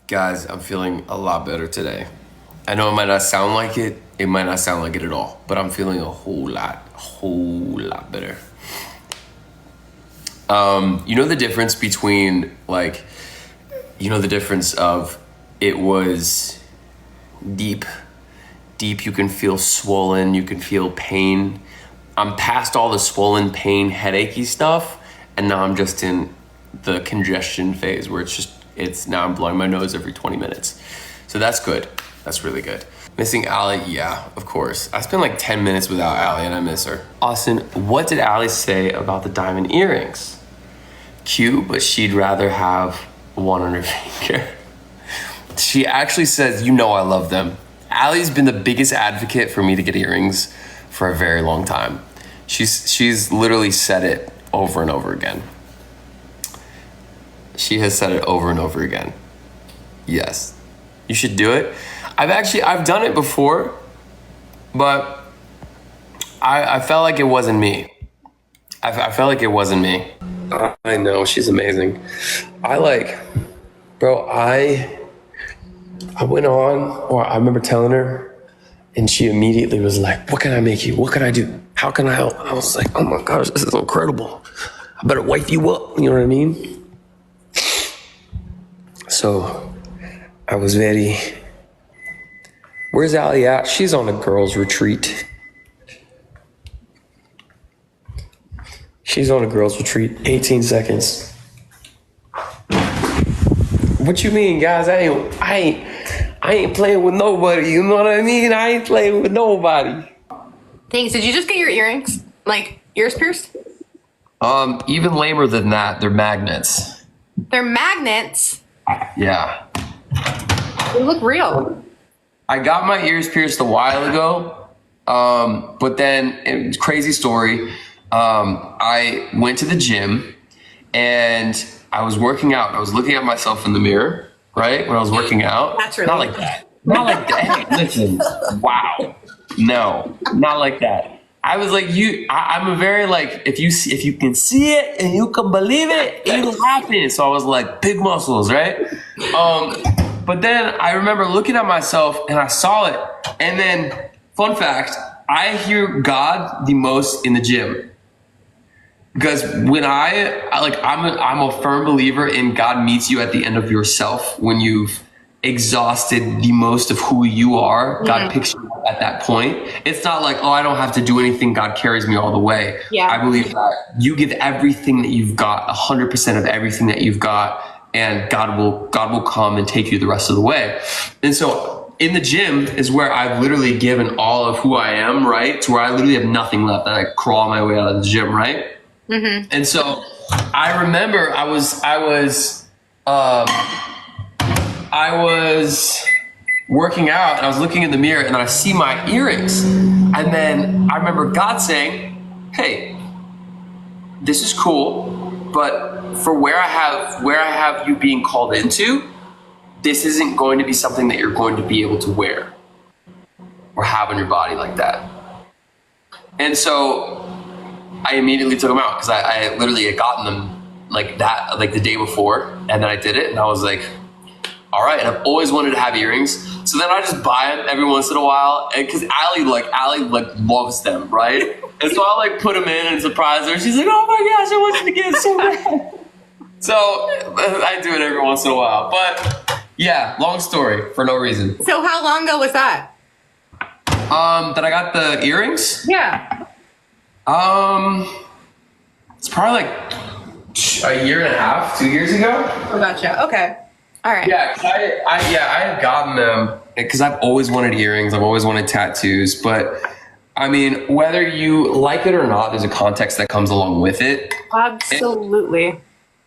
Guys, I'm feeling a lot better today. I know it might not sound like it. It might not sound like it at all, but I'm feeling a whole lot better. You know the difference between the difference of it was deep, you can feel swollen, you can feel pain. I'm past all the swollen pain, headachy stuff, and now I'm just in the congestion phase where it's now I'm blowing my nose every 20 minutes. So that's good. That's really good. Missing Allie, yeah, of course. I spent like 10 minutes without Allie and I miss her. Austin, what did Allie say about the diamond earrings? Cute, but she'd rather have one on her finger. She actually says, I love them. Allie's been the biggest advocate for me to get earrings for a very long time. She's literally said it over and over again. She has said it over and over again. Yes, you should do it. I've done it before, but I felt like it wasn't me. I felt like it wasn't me. I know, she's amazing. I went on, or I remember telling her, and she immediately was like, what can I make you? What can I do? How can I help? I was like, oh my gosh, this is incredible. I better wife you up, you know what I mean? So I was very... Where's Allie at? She's on a girls' retreat. She's on a girls' retreat. 18 seconds. What you mean, guys? I ain't playing with nobody. You know what I mean? I ain't playing with nobody. Thanks. Did you just get your earrings? Like, ears pierced? Even lamer than that. They're magnets. They're magnets? Yeah. They look real. I got my ears pierced a while ago, but then, crazy story, I went to the gym and I was working out. I was looking at myself in the mirror, right, when I was working out. Naturally. Not like that. Not like that. Hey, listen, wow. No, not like that. I was like, I'm a very, if you can see it and you can believe it, it'll happen. So I was like, big muscles, right? But then I remember looking at myself and I saw it. And then, fun fact, I hear God the most in the gym. Because when I'm a firm believer in God meets you at the end of yourself. When you've exhausted the most of who you are, God picks you up at that point. It's not like, I don't have to do anything. God carries me all the way. Yeah. I believe that you give everything that you've got, 100% of everything that you've got, and God will come and take you the rest of the way. And so in the gym is where I've literally given all of who I am, right? To where I literally have nothing left, and I crawl my way out of the gym, right? Mm-hmm. And so I remember I was working out and I was looking in the mirror and I see my earrings. And then I remember God saying, hey, this is cool, but for where I have you being called into, this isn't going to be something that you're going to be able to wear or have on your body like that. And so I immediately took them out because I literally had gotten them like the day before, and then I did it and I was like, all right. And I've always wanted to have earrings. So then I just buy them every once in a while. And cause Allie loves them. Right. And so I put them in and surprise her. She's like, oh my gosh, I want you to get so bad. So I do it every once in a while, but yeah, long story for no reason. So how long ago was that? That I got the earrings? Yeah. It's probably a year and a half, 2 years ago. Oh, gotcha. Okay. All right. Yeah, I had gotten them because I've always wanted earrings. I've always wanted tattoos. But I mean, whether you like it or not, there's a context that comes along with it. Absolutely.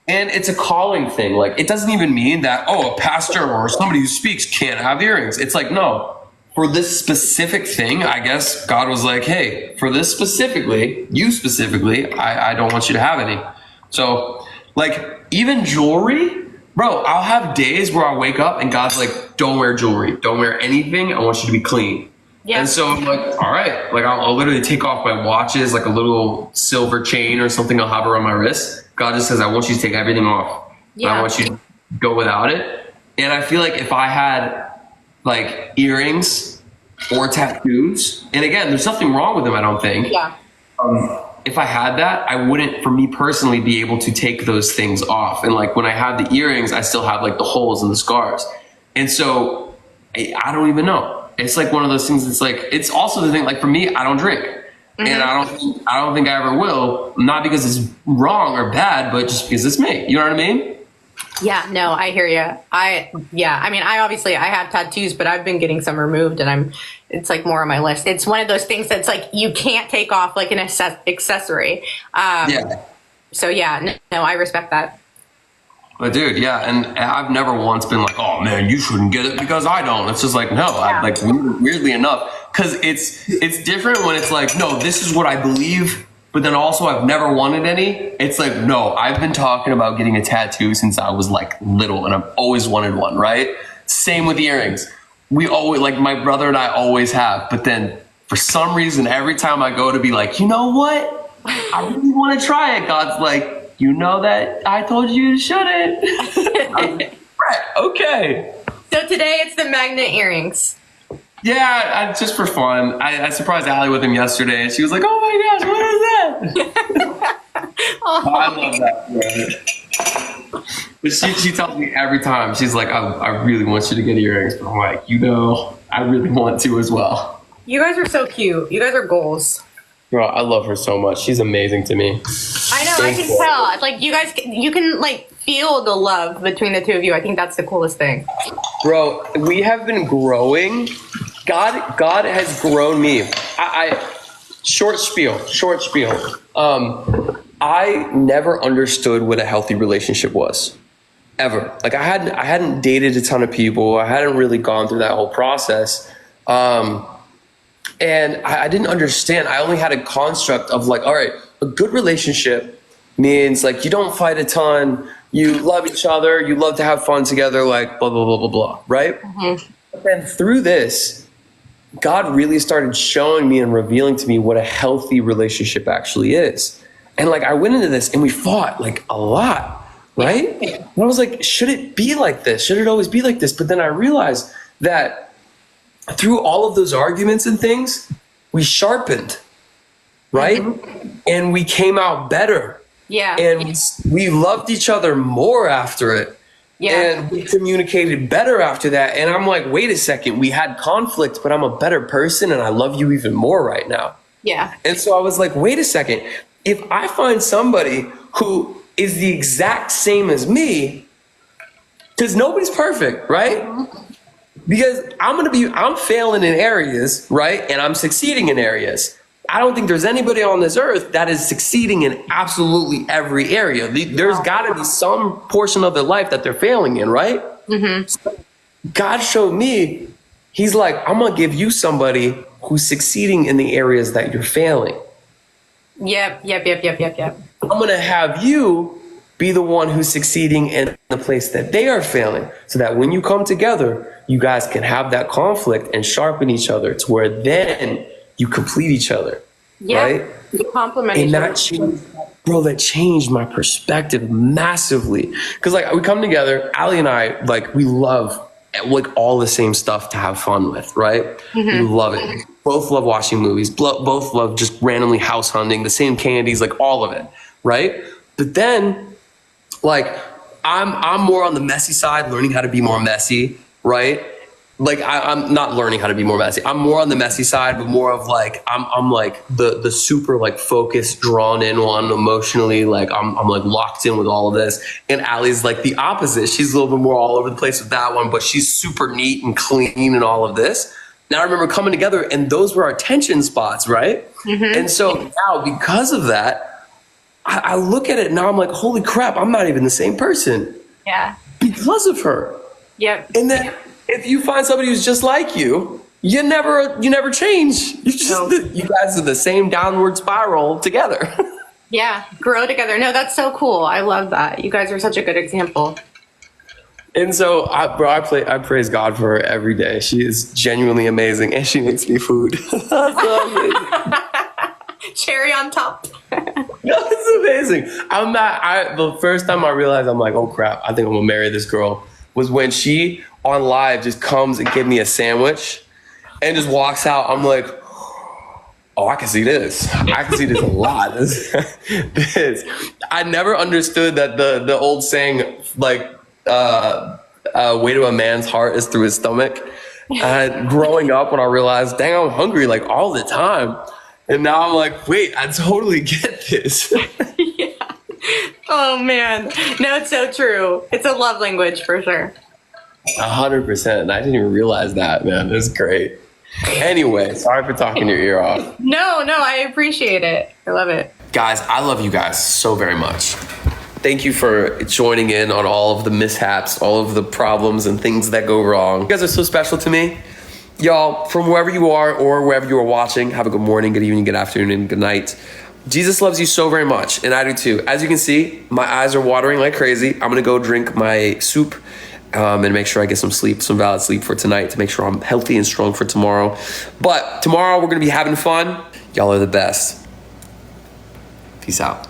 And it's a calling thing. It doesn't even mean that, a pastor or somebody who speaks can't have earrings. It's like, no. For this specific thing, I guess God was like, hey, for this specifically, you specifically, I don't want you to have any. So, even jewelry, bro, I'll have days where I wake up and God's like, don't wear jewelry. Don't wear anything. I want you to be clean. Yeah. And so I'm like, all right. I'll literally take off my watches, a little silver chain or something I'll have around my wrist. God just says, I want you to take everything off. Yeah. I want you to go without it. And I feel like if I had like earrings or tattoos, and again, there's nothing wrong with them, I don't think. Yeah. If I had that, I wouldn't, for me personally, be able to take those things off. And like when I have the earrings, I still have like the holes and the scars. And so I don't even know. It's like one of those things. It's like, it's also the thing, like for me, I don't drink. And I don't think I ever will, not because it's wrong or bad, but just because it's me. You know what I mean? Yeah, no, I hear you. I mean, I obviously I have tattoos, but I've been getting some removed, and it's like more on my list. It's one of those things that's like you can't take off like an accessory. Yeah. So yeah, no, I respect that. But dude, yeah, and I've never once been like, oh man, you shouldn't get it because I don't. It's just like, no, I like weirdly enough, because it's different when it's like, no, this is what I believe. But then also I've never wanted any. It's like, no, I've been talking about getting a tattoo since I was like little, and I've always wanted one, right? Same with earrings. We always, like my brother and I always have. But then for some reason, every time I go to be like, you know what? I really want to try it. God's like, you know that I told you shouldn't. I'm like, right, okay. So today it's the magnet earrings. Yeah, just for fun. I surprised Allie with them yesterday, and she was like, "Oh my gosh, what is that?" Oh, I love that. Right? But she tells me every time, she's like, "I really want you to get earrings," but I'm like, I really want to as well. You guys are so cute. You guys are goals. Bro, I love her so much. She's amazing to me. I know. I can tell. Like you guys, you can like feel the love between the two of you. I think that's the coolest thing. Bro, we have been growing. God has grown me. Short spiel. I never understood what a healthy relationship was, ever. Like I hadn't dated a ton of people. I hadn't really gone through that whole process, and I didn't understand. I only had a construct of like, all right, a good relationship means like you don't fight a ton, you love each other, you love to have fun together, like blah blah blah blah blah, right? Mm-hmm. But then through this, God really started showing me and revealing to me what a healthy relationship actually is. And like I went into this and we fought like a lot, right? And I was like, should it be like this? Should it always be like this? But then I realized that through all of those arguments and things, we sharpened, right? Mm-hmm. And we came out better. Yeah. And we loved each other more after it. Yeah. And we communicated better after that. And I'm like, wait a second, we had conflict, but I'm a better person and I love you even more right now. Yeah. And so I was like, wait a second, if I find somebody who is the exact same as me, because nobody's perfect, right? Mm-hmm. Because I'm failing in areas, right? And I'm succeeding in areas. I don't think there's anybody on this earth that is succeeding in absolutely every area. There's got to be some portion of their life that they're failing in, right? Mm-hmm. So God showed me, he's like, I'm going to give you somebody who's succeeding in the areas that you're failing. Yep. I'm going to have you be the one who's succeeding in the place that they are failing, so that when you come together, you guys can have that conflict and sharpen each other to where then you complete each other, right? You complement each other. That changed my perspective massively. Because like we come together, Allie and I, like we love like all the same stuff to have fun with, right? Mm-hmm. We love it. Both love watching movies. Both love just randomly house hunting, the same candies, like all of it, right? But then, like I'm more on the messy side, learning how to be more messy, right? Like I'm not learning how to be more messy. I'm more on the messy side, but more of like I'm like the super like focused, drawn in one emotionally. Like I'm like locked in with all of this. And Allie's like the opposite. She's a little bit more all over the place with that one, but she's super neat and clean and all of this. Now I remember coming together, and those were our tension spots, right? Mm-hmm. And so now because of that, I look at it now. I'm like, holy crap! I'm not even the same person. Yeah. Because of her. Yep. And then if you find somebody who's just like you, you never change. You guys are the same downward spiral together. Yeah, grow together. No, that's so cool. I love that. You guys are such a good example. And so, I praise God for her every day. She is genuinely amazing, and she makes me food. That's so amazing. Cherry on top. That's amazing. The first time I realized, I'm like, oh crap, I think I'm gonna marry this girl. was when she on live just comes and give me a sandwich and just walks out. I'm like, oh, I can see this. I can see this a lot. I never understood that the old saying, like, way to a man's heart is through his stomach. Growing up, when I realized, dang, I'm hungry like all the time. And now I'm like, wait, I totally get this. Yeah. Oh man. No, it's so true. It's a love language for sure. 100%. And I didn't even realize that, man. It was great. Anyway, sorry for talking your ear off. No, I appreciate it. I love it. Guys, I love you guys so very much. Thank you for joining in on all of the mishaps, all of the problems and things that go wrong. You guys are so special to me. Y'all, from wherever you are or wherever you are watching, have a good morning, good evening, good afternoon, and good night. Jesus loves you so very much, and I do too. As you can see, my eyes are watering like crazy. I'm gonna go drink my soup and make sure I get some sleep, some valid sleep for tonight to make sure I'm healthy and strong for tomorrow. But tomorrow we're gonna be having fun. Y'all are the best. Peace out.